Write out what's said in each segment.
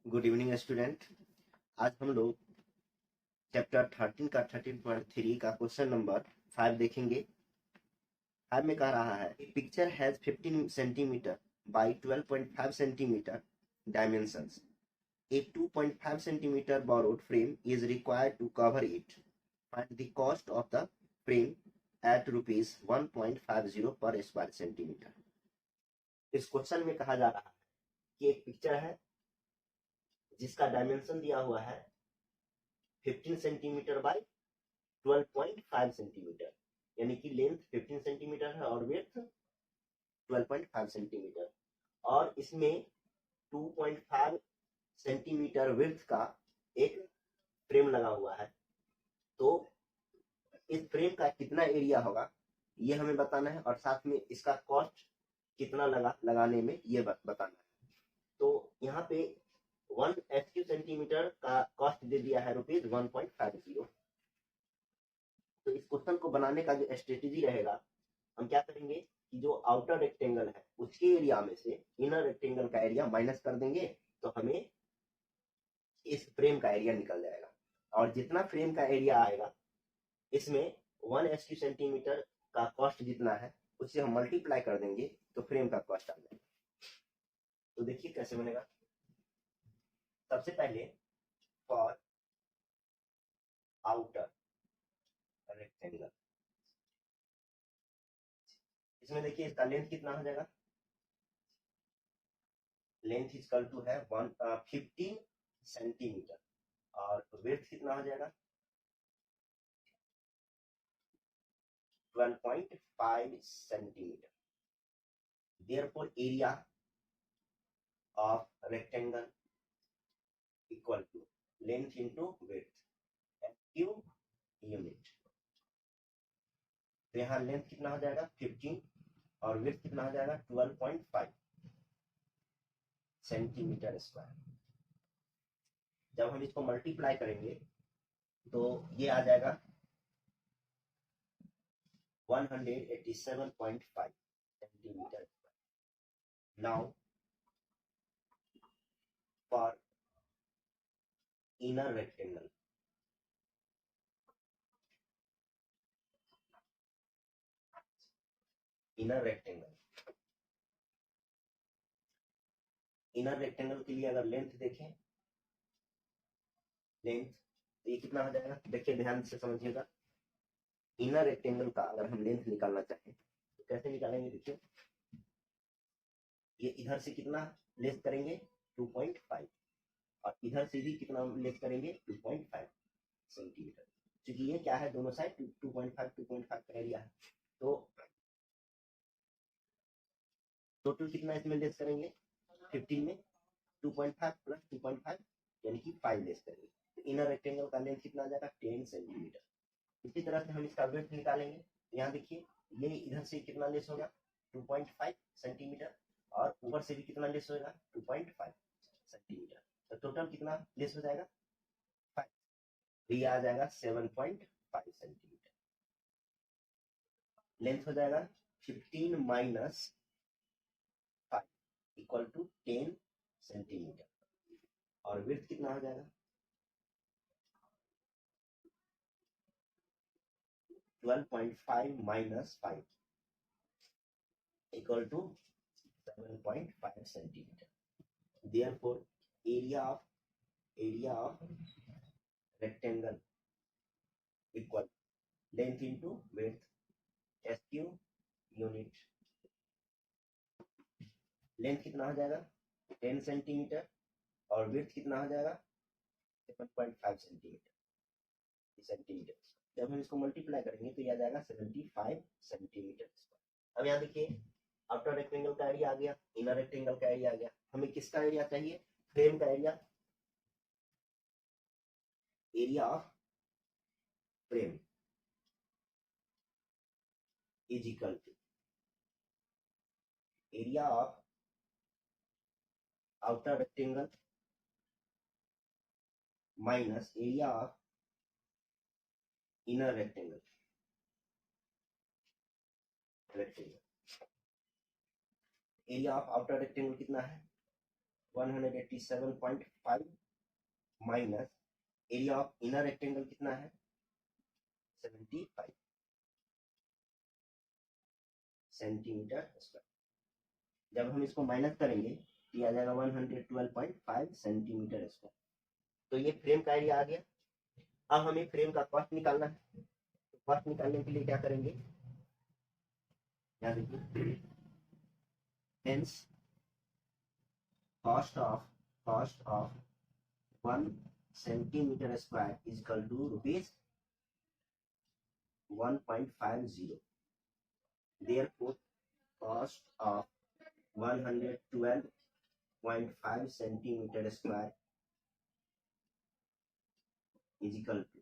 Good evening student. आज हम लोग चैप्टर 13 का 13.3 का क्वेश्चन नंबर 5 देखेंगे। 5 में कह रहा है picture has 15 centimetre by 12.5 centimetre dimensions. A 2.5 centimetre borrowed frame is required to cover it. Find the cost of the frame at rupees 1.50 per square centimeter. इस क्वेश्चन में कहा जा रहा है कि एक पिक्चर है जिसका डायमेंशन दिया हुआ है 15 सेंटीमीटर बाय 12.5 सेंटीमीटर, यानी कि लेंथ 15 सेंटीमीटर है और विड्थ 12.5 सेंटीमीटर, और इसमें 2.5 सेंटीमीटर विड्थ का एक फ्रेम लगा हुआ है। तो इस फ्रेम का कितना एरिया होगा ये हमें बताना है और साथ में इसका कॉस्ट कितना लगाने में ये बताना है। तो यहाँ पे 1 सेंटीमीटर का कॉस्ट दे दिया है ₹1.50। तो इस क्वेश्चन को बनाने का जो स्ट्रेटेजी रहेगा, हम क्या करेंगे कि जो आउटर रेक्टेंगल है उसके एरिया में से इनर रेक्टेंगल का एरिया माइनस कर देंगे तो हमें इस फ्रेम का एरिया निकल जाएगा, और जितना फ्रेम का एरिया आएगा इसमें 1 सेंटीमीटर का कॉस्ट जितना है उससे हम मल्टीप्लाई कर देंगे तो फ्रेम का कॉस्ट आ जाएगा। तो देखिए कैसे बनेगा। सबसे पहले फॉर आउटर रेक्टेंगल, इसमें देखिए इसका लेंथ कितना हो जाएगा। लेंथ इक्वल टू है 15 सेंटीमीटर और विड्थ कितना हो जाएगा 12.5 centimetre. Therefore area of rectangle equal to length into width SQ unit। तो यहाँ लेंथ कितना हो जाएगा 15 और विड्थ कितना हो जाएगा 12.5 सेंटीमीटर स्क्वायर। जब हम इसको मल्टीप्लाई करेंगे तो ये आ जाएगा 187.5 centimetre. Now for inner rectangle, inner rectangle के लिए अगर लेंथ देखें, लेंथ तो ये कितना हो जाएगा, देखिए ध्यान से समझिएगा। इनर रेक्टेंगल का अगर हम लेंथ निकालना चाहें तो कैसे निकालेंगे, देखिए ये इधर से कितना लेस करेंगे 2.5 और इधर से भी कितना लेस करेंगे 2.5 सेंटीमीटर, क्योंकि ये क्या है दोनों साइड 2.5 का एरिया है। तो टोटल कितना इसमें लेस करेंगे 15 में 2.5 प्लस 2.5 यानी कि 5 लेस करेंगे। तो इनर रेक्टेंगल का लेंथ कितना आ जाएगा 10 सेंटीमीटर। इसी तरह से हम इसका विड्थ निकालेंगे। यहाँ देखिए ये इधर से कितना लेस होगा 2.5 सेंटीमीटर और ऊपर से भी कितना लेस होगा 2.5 सेंटीमीटर। तो टोटल कितना लेस हो जाएगा 5, तो ये आ जाएगा 7.5 सेंटीमीटर। लेंथ हो जाएगा 15 माइनस 5 इक्वल टू 10 सेंटीमीटर और विड्थ कितना हो जाएगा 12.5 minus 5 equal to 7.5 centimetre. Therefore area of rectangle equal length into width SQ unit। Length कितना हो जाएगा 10 सेंटीमीटर और विड्थ कितना हो जाएगा 7.5 सेंटीमीटर। जब हम इसको मल्टीप्लाई करेंगे तो यह आ जाएगा 75 सेंटीमीटर। अब यहाँ देखिए आउटर रेक्टेंगल का एरिया आ गया, इनर रेक्टेंगल का एरिया आ गया। हमें किसका एरिया चाहिए, फ्रेम का area, area of frame is equal to area of outer rectangle minus area of inner rectangle. Area of outer rectangle कितना है 187.5 minus area of inner rectangle कितना है 75 सेंटीमीटर स्क्वायर। जब हम इसको माइनस करेंगे तो आ जाएगा 112.5 सेंटीमीटर स्क्वायर। तो ये फ्रेम का एरिया आ गया। अब हमें फ्रेम का कॉस्ट निकालना है। तो कॉस्ट निकालने के लिए क्या करेंगे, यहाँ देखिए, hence cost of 1 centimetre square is equal to rupees 1.50। Therefore, cost of 112.5 centimeter square is equal to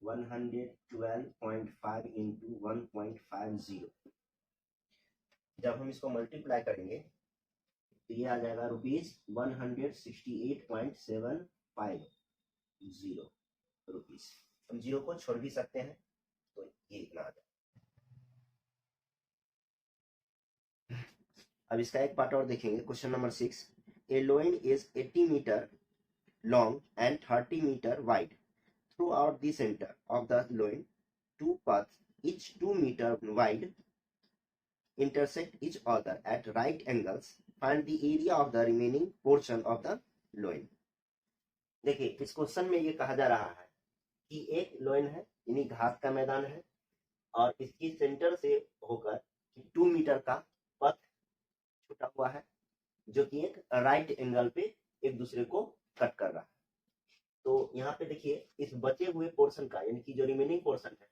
112.5 into 1.50। जब हम इसको मल्टीप्लाई करेंगे तो ये आ जाएगा रुपीज 168.750 रुपीज। हम जीरो को छोड़ भी सकते हैं तो ये इतना आ जाएगा। अब इसका एक पार्ट और देखेंगे, question number 6। A lawn is 80 metre long and 30 metre wide. Throughout the centre of the lawn two paths, each 2 meter wide, intersect each other at right angles. Find the area of the remaining portion of the loin. देखिए, इस question में ये कहा जा रहा है कि एक लोइन है, यानी घास का मैदान है, और इसकी सेंटर से होकर 2 मीटर का पथ छुटा हुआ है जो कि एक राइट एंगल पे एक दूसरे को कट कर रहा है। तो यहाँ पे देखिए, इस बचे हुए पोर्शन का, यानी कि जो रिमेनिंग पोर्शन है,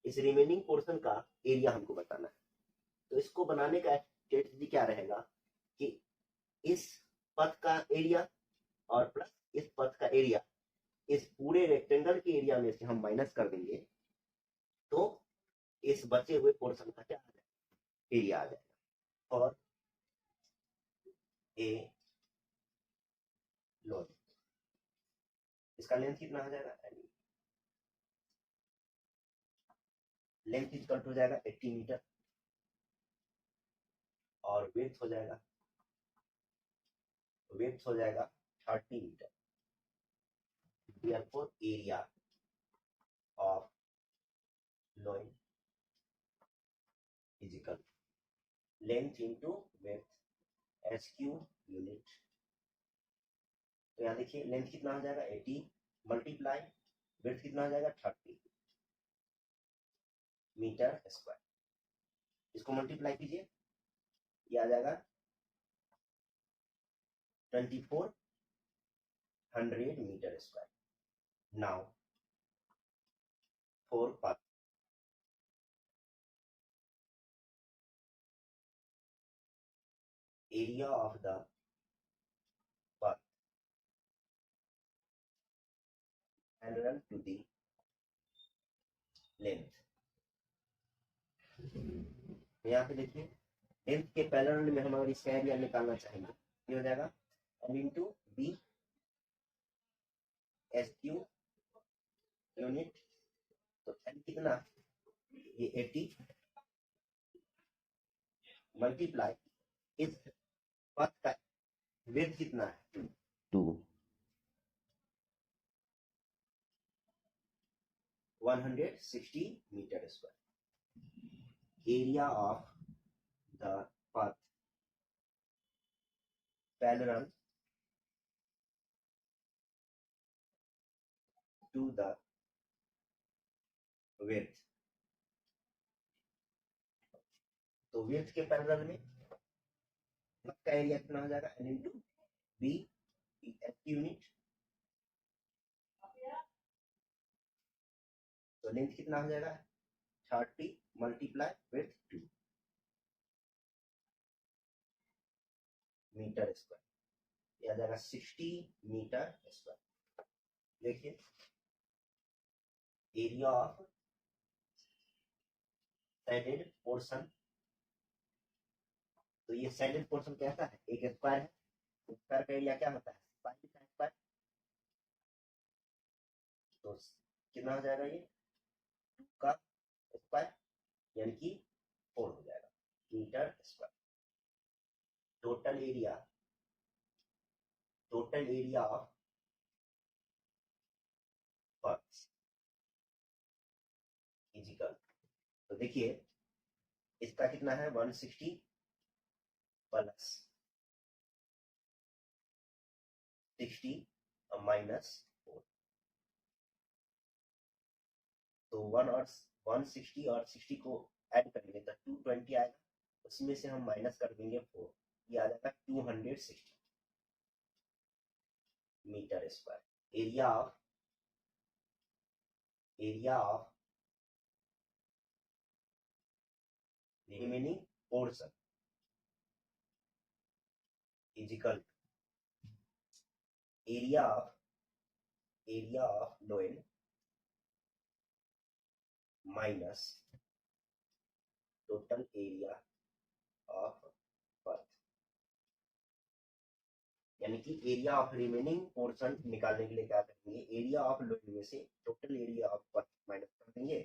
इस रिमेनिंग पोर्शन का एरिया हमको बताना है। तो इसको बनाने का स्ट्रेटजी क्या रहेगा कि इस पथ का एरिया और प्लस इस पथ का एरिया, इस पूरे रेक्टेंगल के एरिया में से हम माइनस कर देंगे तो इस बचे हुए पोर्शन का क्या आ जाएगा, एरिया आ जाएगा। और ए लोन, इसका लेंथ कितना आ जाएगा, लेंथ इक्वल टू हो जाएगा 80 मीटर और विड्थ हो जाएगा 30 metre. Therefore, area of loin is equal length into width SQ unit. तो यहाँ देखिए, लेंथ कितना हो जाएगा 80 मल्टीप्लाई विड्थ कितना हो जाएगा 30 मीटर स्क्वायर। इसको मल्टीप्लाई कीजिए, ये आ जाएगा 2400 metre square. Now for path, area of the path parallel to the length। यहाँ पे देखिए, लेंथ के पैरेलल में हम अगर इसका एरिया निकालना चाहेंगे, ये हो जाएगा L into b s q unit. तो L कितना, ये 80 मल्टीप्लाई इस पथ का विड्थ कितना है 2, 160 metre square. Area of the path parallel to the width। तो विड्थ के पैरेलल में पथ का एरिया कितना हो जाएगा L इंटू बी यूनिट। तो लेंथ कितना हो जाएगा 30 मल्टीप्लाई विड्थ 2 मीटर स्क्वायर, ये आ जाएगा 60 मीटर स्क्वायर। देखिए, एरिया ऑफ साइडेड पोर्शन, तो ये साइडेड पोर्शन कैसा है, एक स्क्वायर है। स्क्वायर का एरिया क्या होता है, पाई का स्क्वायर। तो कितना हो जाएगा, ये 2 का स्क्वायर यानी कि 4 हो जाएगा metre square. Total area total area of path is equal, तो देखिए इसका कितना है 160 प्लस 60 माइनस 4, तो 160 और 60 को ऐड करेंगे तो 220 आएगा, उसमें से हम माइनस कर देंगे 4, ये आ जाएगा 260 meter square. Area of remaining portion is equal area of लोएल minus total area of birth, यानी कि एरिया ऑफ रिमेनिंग पोर्शन निकालने के लिए क्या करेंगे, एरिया ऑफ लोएल में से total area of birth minus कर देंगे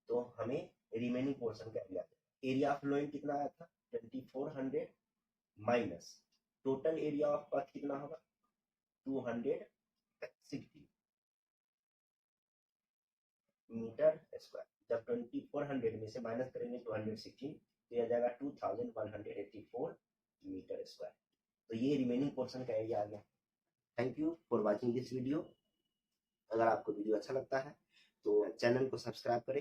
तो हमें रिमेनिंग पोर्शन का एरिया देगा। एरिया ऑफ लोएल कितना आया था 2400 minus total area of birth कितना होगा 260 मीटर स्क्वायर। जब 2400 में से माइनस करेंगे 216 तो यह जाएगा 2184 मीटर स्क्वायर। तो ये रिमेनिंग पोर्शन का एरिया आ गया। Thank you for watching this video. अगर आपको वीडियो अच्छा लगता है तो चैनल को सब्सक्राइब करें।